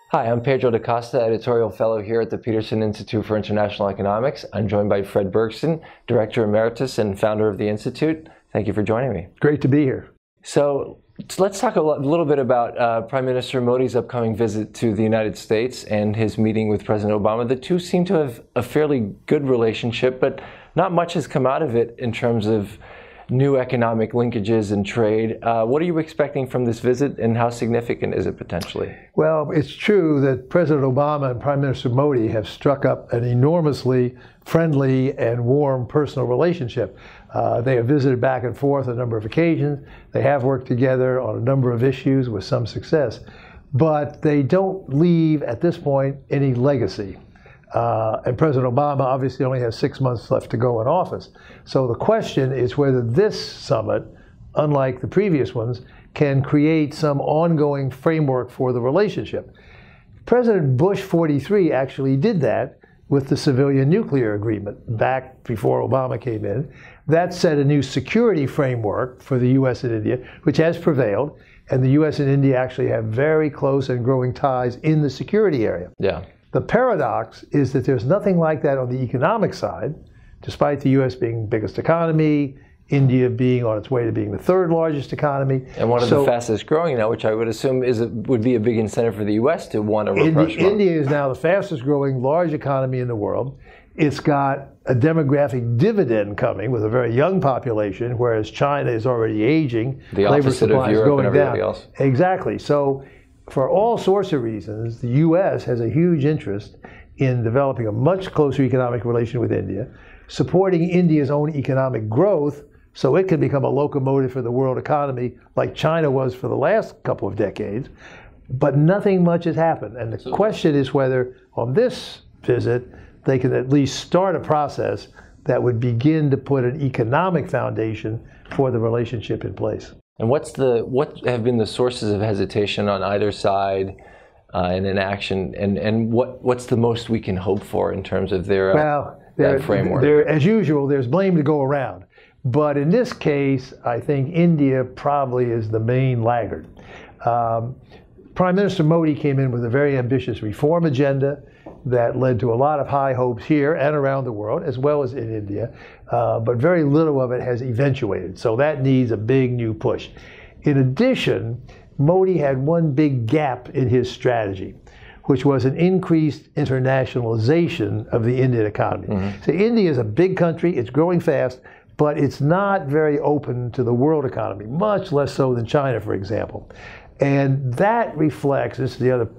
Hi, I'm Pedro da Costa, editorial fellow here at the Peterson Institute for International Economics. I'm joined by Fred Bergsten, Director Emeritus and founder of the Institute. Thank you for joining me. Great to be here. So let's talk a little bit about Prime Minister Modi's upcoming visit to the United States and his meeting with President Obama. The two seem to have a fairly good relationship, but not much has come out of it in terms of new economic linkages and trade. What are you expecting from this visit, and how significant is it potentially? Well, it's true that President Obama and Prime Minister Modi have struck up an enormously friendly and warm personal relationship. They have visited back and forth on a number of occasions. They have worked together on a number of issues with some success, but they don't leave at this point any legacy. And President Obama obviously only has 6 months left to go in office. So the question is whether this summit, unlike the previous ones, can create some ongoing framework for the relationship. President Bush 43 actually did that with the civilian nuclear agreement back before Obama came in. That set a new security framework for the U.S. and India, which has prevailed. And the U.S. and India actually have very close and growing ties in the security area. Yeah. The paradox is that there's nothing like that on the economic side, despite the U.S. being the biggest economy, India being on its way to being the third largest economy. And one of the fastest growing now, which I would assume would be a big incentive for the U.S. to want to rapprochement. India is now the fastest growing large economy in the world. It's got a demographic dividend coming with a very young population, whereas China is already aging. The opposite of Europe and everybody else. Exactly. So for all sorts of reasons, the U.S. has a huge interest in developing a much closer economic relation with India, supporting India's own economic growth so it can become a locomotive for the world economy like China was for the last couple of decades. But nothing much has happened. And the question is whether on this visit they can at least start a process that would begin to put an economic foundation for the relationship in place. And what have been the sources of hesitation on either side in inaction, and what's the most we can hope for in terms of their framework? As usual, there's blame to go around. But in this case, I think India probably is the main laggard. Prime Minister Modi came in with a very ambitious reform agenda that led to a lot of high hopes here and around the world, as well as in India, but very little of it has eventuated. So that needs a big new push. In addition, Modi had one big gap in his strategy, which was an increased internationalization of the Indian economy. Mm-hmm. So India is a big country, it's growing fast, but it's not very open to the world economy, much less so than China, for example. And that reflects, this is the other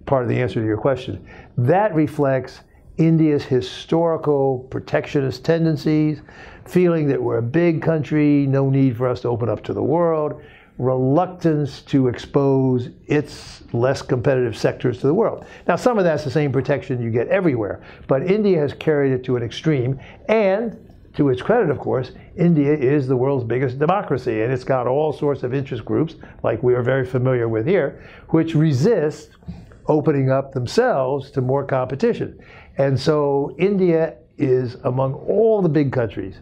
part of the answer to your question, that reflects India's historical protectionist tendencies, feeling that we're a big country, no need for us to open up to the world, reluctance to expose its less competitive sectors to the world. Now, some of that's the same protection you get everywhere, but India has carried it to an extreme, and to its credit, of course, India is the world's biggest democracy, and it's got all sorts of interest groups, like we are very familiar with here, which resist opening up themselves to more competition. And so India is, among all the big countries,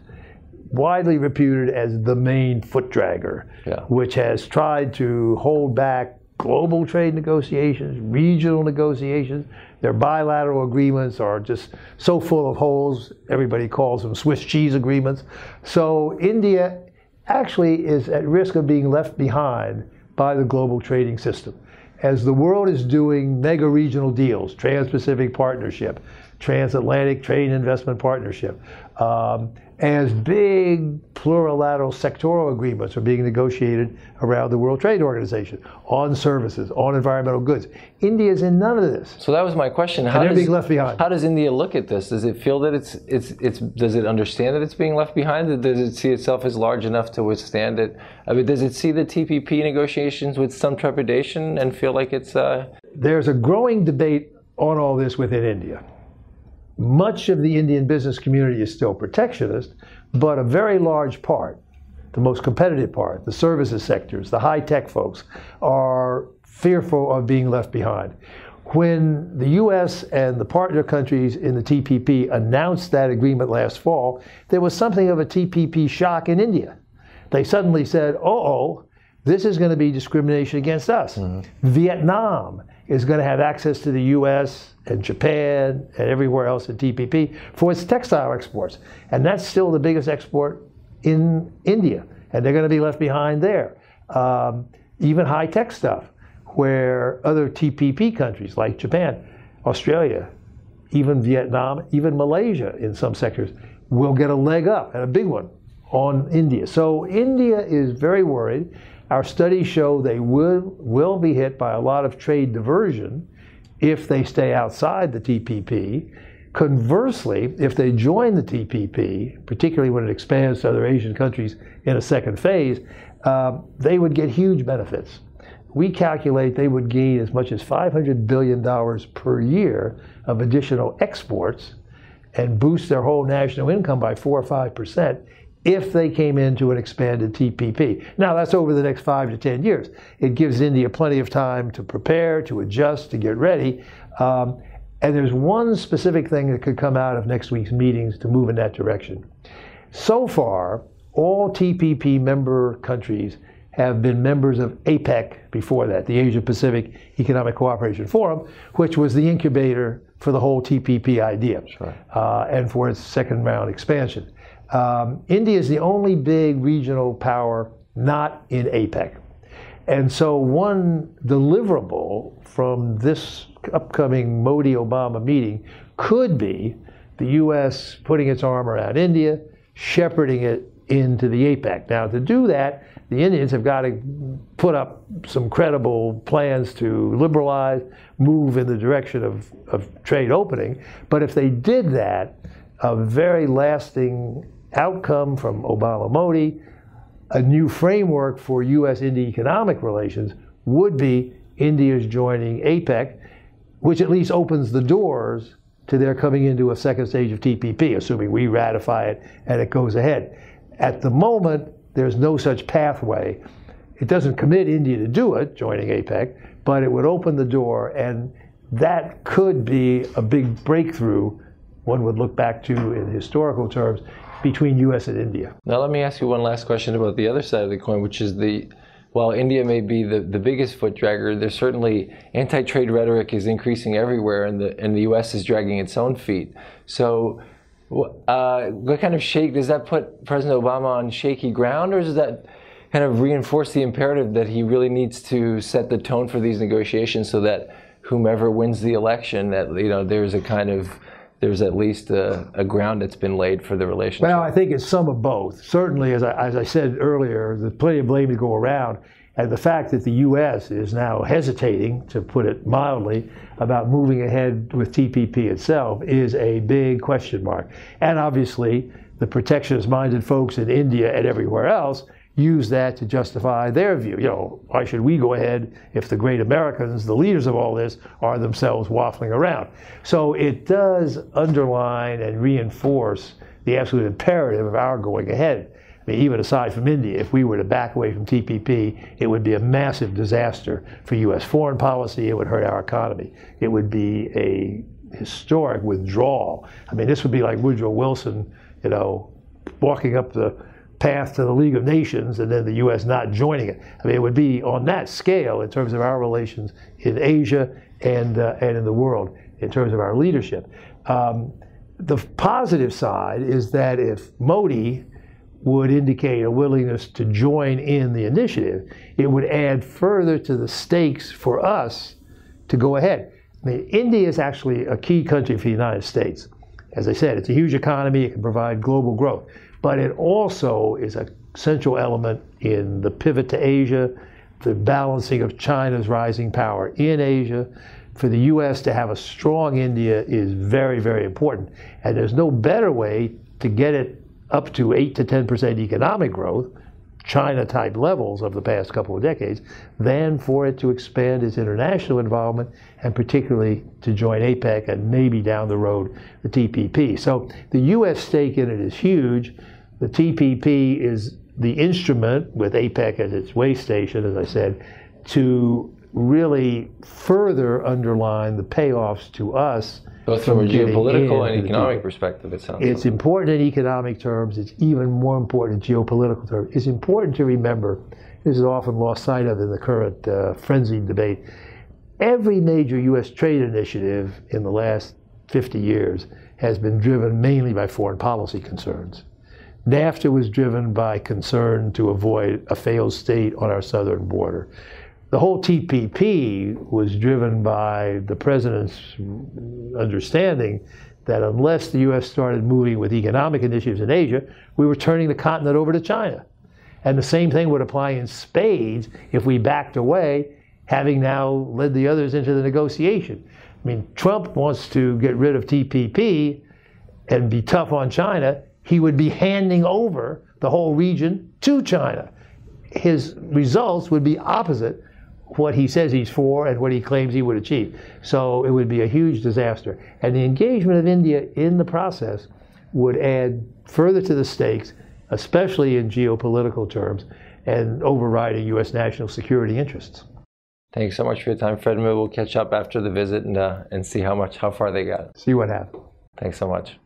widely reputed as the main foot dragger, which has tried to hold back global trade negotiations, regional negotiations. Their bilateral agreements are just so full of holes, everybody calls them Swiss cheese agreements. So India actually is at risk of being left behind by the global trading system. As the world is doing mega regional deals, Trans-Pacific Partnership, Transatlantic Trade and Investment Partnership, as big plurilateral sectoral agreements are being negotiated around the World Trade Organization on services, on environmental goods. India is in none of this. So that was my question. How they're being left behind. How does India look at this? Does it feel that does it understand that it's being left behind? Does it see itself as large enough to withstand it? I mean, does it see the TPP negotiations with some trepidation and feel like it's... There's a growing debate on all this within India. Much of the Indian business community is still protectionist, but a very large part, the most competitive part, the services sectors, the high-tech folks, are fearful of being left behind. When the U.S. and the partner countries in the TPP announced that agreement last fall, there was something of a TPP shock in India. They suddenly said, uh-oh, this is going to be discrimination against us. Vietnam is going to have access to the U.S. and Japan and everywhere else in TPP for its textile exports. And that's still the biggest export in India. And they're going to be left behind there. Even high-tech stuff, where other TPP countries like Japan, Australia, even Vietnam, even Malaysia in some sectors will get a leg up, and a big one, on India. So India is very worried. Our studies show they will be hit by a lot of trade diversion if they stay outside the TPP. Conversely, if they join the TPP, particularly when it expands to other Asian countries in a second phase, they would get huge benefits. We calculate they would gain as much as $500 billion per year of additional exports and boost their whole national income by 4 or 5% if they came into an expanded TPP. Now, that's over the next 5 to 10 years. It gives India plenty of time to prepare, to adjust, to get ready. And there's one specific thing that could come out of next week's meetings to move in that direction. So far, all TPP member countries have been members of APEC before that, the Asia-Pacific Economic Cooperation Forum, which was the incubator for the whole TPP idea. Sure. And for its second round expansion. India is the only big regional power not in APEC. And so one deliverable from this upcoming Modi-Obama meeting could be the U.S. putting its arm around India, shepherding it into the APEC. Now, to do that, the Indians have got to put up some credible plans to liberalize, move in the direction of trade opening. But if they did that, a very lasting outcome from Obama-Modi, a new framework for U.S.-India economic relations would be India's joining APEC, which at least opens the doors to their coming into a second stage of TPP, assuming we ratify it and it goes ahead. At the moment, there's no such pathway. It doesn't commit India to do it, joining APEC, but it would open the door, and that could be a big breakthrough one would look back to in historical terms between U.S. and India. Now let me ask you one last question about the other side of the coin, which is while India may be the biggest foot dragger, there's certainly anti-trade rhetoric is increasing everywhere, and the U.S. is dragging its own feet. So what kind of shake, does that put President Obama on shaky ground, or does that kind of reinforce the imperative that he really needs to set the tone for these negotiations so that whomever wins the election, that there's at least a ground that's been laid for the relationship? Well, I think it's some of both. Certainly, as I said earlier, there's plenty of blame to go around. And the fact that the U.S. is now hesitating, to put it mildly, about moving ahead with TPP itself is a big question mark. And obviously, the protectionist-minded folks in India and everywhere else use that to justify their view. You know, why should we go ahead if the great Americans, the leaders of all this, are themselves waffling around? So it does underline and reinforce the absolute imperative of our going ahead. I mean, even aside from India, if we were to back away from TPP, it would be a massive disaster for U.S. foreign policy. It would hurt our economy. It would be a historic withdrawal. I mean, this would be like Woodrow Wilson, you know, walking up the path to the League of Nations and then the U.S. not joining it. I mean, it would be on that scale in terms of our relations in Asia and in the world in terms of our leadership. The positive side is that if Modi would indicate a willingness to join in the initiative, it would add further to the stakes for us to go ahead. I mean, India is actually a key country for the United States. As I said, it's a huge economy. It can provide global growth. But it also is a central element in the pivot to Asia, the balancing of China's rising power in Asia. For the U.S. to have a strong India is very, very important. And there's no better way to get it up to 8 to 10% economic growth, China-type levels of the past couple of decades, than for it to expand its international involvement, and particularly to join APEC and maybe down the road the TPP. So the U.S. stake in it is huge. The TPP is the instrument, with APEC as its way station, as I said, to really further underline the payoffs to us. Both from a geopolitical and economic perspective, it sounds like. It's important in economic terms. It's even more important in geopolitical terms. It's important to remember this is often lost sight of in the current frenzied debate. Every major U.S. trade initiative in the last 50 years has been driven mainly by foreign policy concerns. NAFTA was driven by concern to avoid a failed state on our southern border. The whole TPP was driven by the president's understanding that unless the U.S. started moving with economic initiatives in Asia, we were turning the continent over to China. And the same thing would apply in spades if we backed away, having now led the others into the negotiation. I mean, Trump wants to get rid of TPP and be tough on China. He would be handing over the whole region to China. His results would be opposite what he says he's for and what he claims he would achieve. So it would be a huge disaster. And the engagement of India in the process would add further to the stakes, especially in geopolitical terms, and overriding U.S. national security interests. Thanks so much for your time, Fred. Maybe we'll catch up after the visit and see how far they got. See what happens. Thanks so much.